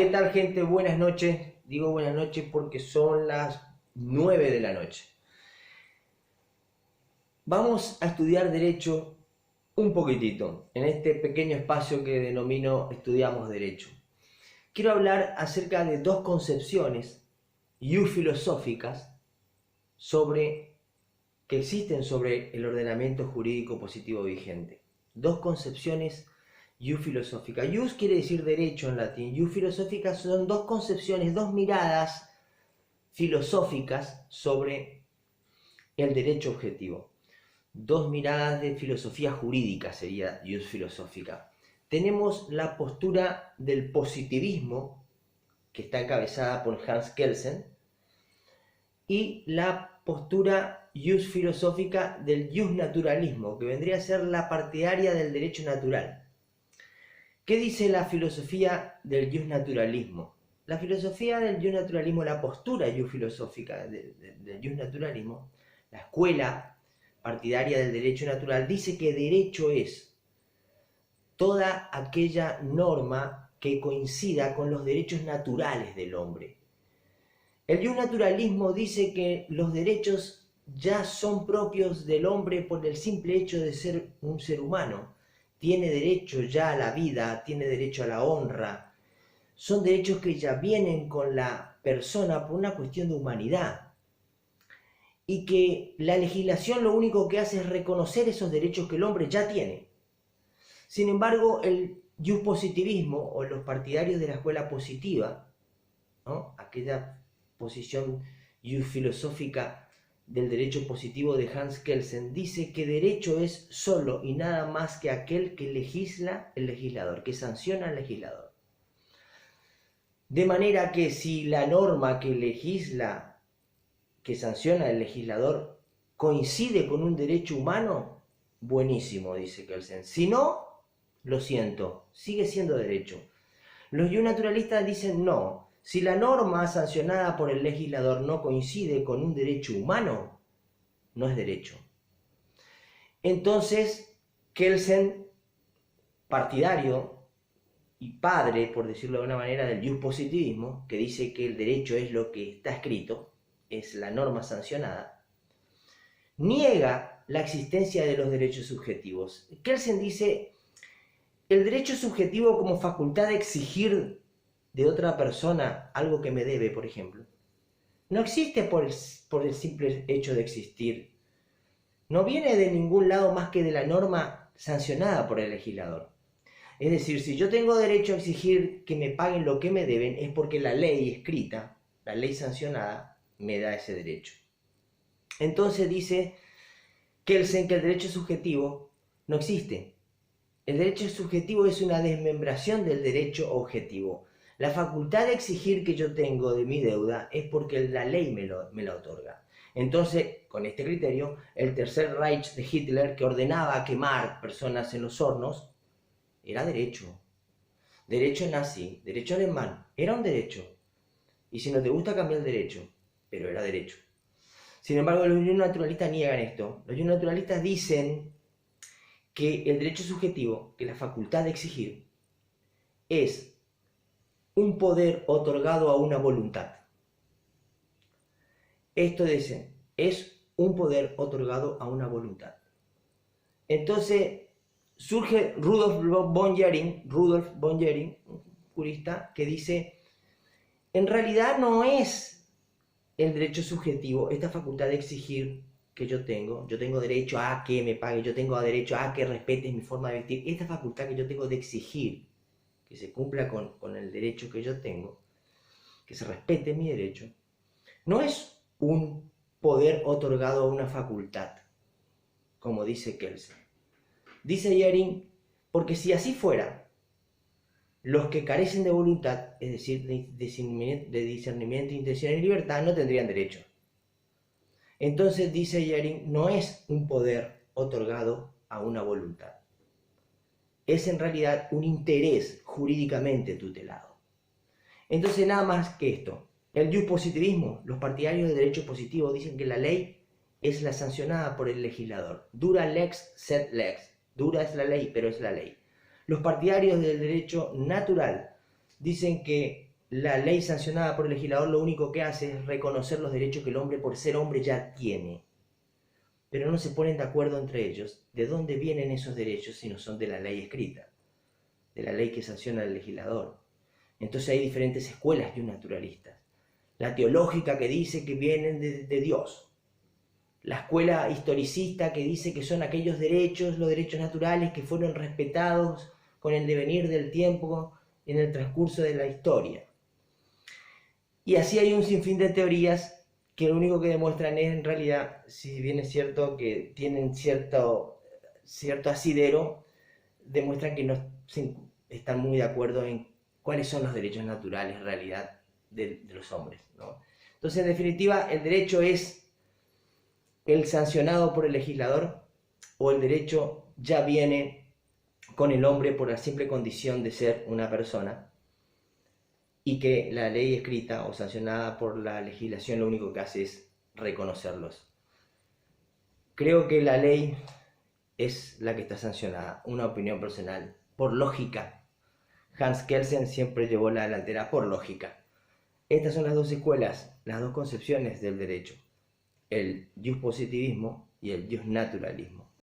¿Qué tal, gente? Buenas noches. Digo buenas noches porque son las 9 de la noche. Vamos a estudiar Derecho un poquitito, en este pequeño espacio que denomino Estudiamos Derecho. Quiero hablar acerca de dos concepciones filosóficas que existen sobre el ordenamiento jurídico positivo vigente. Dos concepciones filosóficas. Ius quiere decir derecho en latín. Filosóficas son dos concepciones, dos miradas filosóficas sobre el derecho objetivo. Dos miradas de filosofía jurídica sería ius filosófica. Tenemos la postura del positivismo, que está encabezada por Hans Kelsen, y la postura ius filosófica del ius naturalismo, que vendría a ser la partidaria del derecho natural. ¿Qué dice la filosofía del ius naturalismo? La filosofía del ius naturalismo, la postura ius filosófica del ius naturalismo, la escuela partidaria del derecho natural, dice que derecho es toda aquella norma que coincida con los derechos naturales del hombre. El ius naturalismo dice que los derechos ya son propios del hombre por el simple hecho de ser un ser humano. Tiene derecho ya a la vida, tiene derecho a la honra. Son derechos que ya vienen con la persona por una cuestión de humanidad. Y que la legislación lo único que hace es reconocer esos derechos que el hombre ya tiene. Sin embargo, el ius positivismo, o los partidarios de la escuela positiva, ¿no?, aquella posición ius filosófica del derecho positivo de Hans Kelsen, dice que derecho es solo y nada más que aquel que legisla el legislador, que sanciona al legislador. De manera que si la norma que legisla, que sanciona el legislador, coincide con un derecho humano, buenísimo, dice Kelsen. Si no, lo siento, sigue siendo derecho. Los naturalistas dicen no. Si la norma sancionada por el legislador no coincide con un derecho humano, no es derecho. Entonces, Kelsen, partidario y padre, por decirlo de una manera, del ius positivismo, que dice que el derecho es lo que está escrito, es la norma sancionada, niega la existencia de los derechos subjetivos. Kelsen dice, el derecho subjetivo como facultad de exigir de otra persona algo que me debe, por ejemplo, no existe por el simple hecho de existir. No viene de ningún lado más que de la norma sancionada por el legislador. Es decir, si yo tengo derecho a exigir que me paguen lo que me deben, es porque la ley escrita, la ley sancionada, me da ese derecho. Entonces dice Kelsen que el derecho subjetivo no existe. El derecho subjetivo es una desmembración del derecho objetivo. La facultad de exigir que yo tengo de mi deuda es porque la ley me la otorga. Entonces, con este criterio, el Tercer Reich de Hitler, que ordenaba quemar personas en los hornos, era derecho. Derecho nazi, derecho alemán, era un derecho. Y si no te gusta, cambia el derecho, pero era derecho. Sin embargo, los naturalistas niegan esto. Los naturalistas dicen que el derecho subjetivo, que la facultad de exigir, es un poder otorgado a una voluntad. Esto dice, es un poder otorgado a una voluntad. Entonces surge Rudolf von Jhering, un jurista, que dice, en realidad no es el derecho subjetivo, esta facultad de exigir que yo tengo derecho a que me pague, yo tengo derecho a que respetes mi forma de vestir, esta facultad que yo tengo de exigir que se cumpla con el derecho que yo tengo, que se respete mi derecho, no es un poder otorgado a una facultad, como dice Kelsen. Dice Jhering, porque si así fuera, los que carecen de voluntad, es decir, de discernimiento, intención y libertad, no tendrían derecho. Entonces, dice Jhering, no es un poder otorgado a una voluntad. Es en realidad un interés jurídicamente tutelado. Entonces, nada más que esto. El ius positivismo, los partidarios del derecho positivo, dicen que la ley es la sancionada por el legislador. Dura lex sed lex. Dura es la ley, pero es la ley. Los partidarios del derecho natural dicen que la ley sancionada por el legislador lo único que hace es reconocer los derechos que el hombre por ser hombre ya tiene. Pero no se ponen de acuerdo entre ellos de dónde vienen esos derechos si no son de la ley escrita, de la ley que sanciona el legislador. Entonces hay diferentes escuelas naturalistas. La teológica que dice que vienen de Dios. La escuela historicista que dice que son aquellos derechos, los derechos naturales que fueron respetados con el devenir del tiempo en el transcurso de la historia. Y así hay un sinfín de teorías que lo único que demuestran es, en realidad, si bien es cierto que tienen cierto asidero, demuestran que no están muy de acuerdo en cuáles son los derechos naturales en realidad de los hombres, ¿no? Entonces, en definitiva, el derecho es el sancionado por el legislador, o el derecho ya viene con el hombre por la simple condición de ser una persona, y que la ley escrita o sancionada por la legislación lo único que hace es reconocerlos. Creo que la ley es la que está sancionada, una opinión personal, por lógica. Hans Kelsen siempre llevó la delantera por lógica. Estas son las dos escuelas, las dos concepciones del derecho, el positivismo y el naturalismo.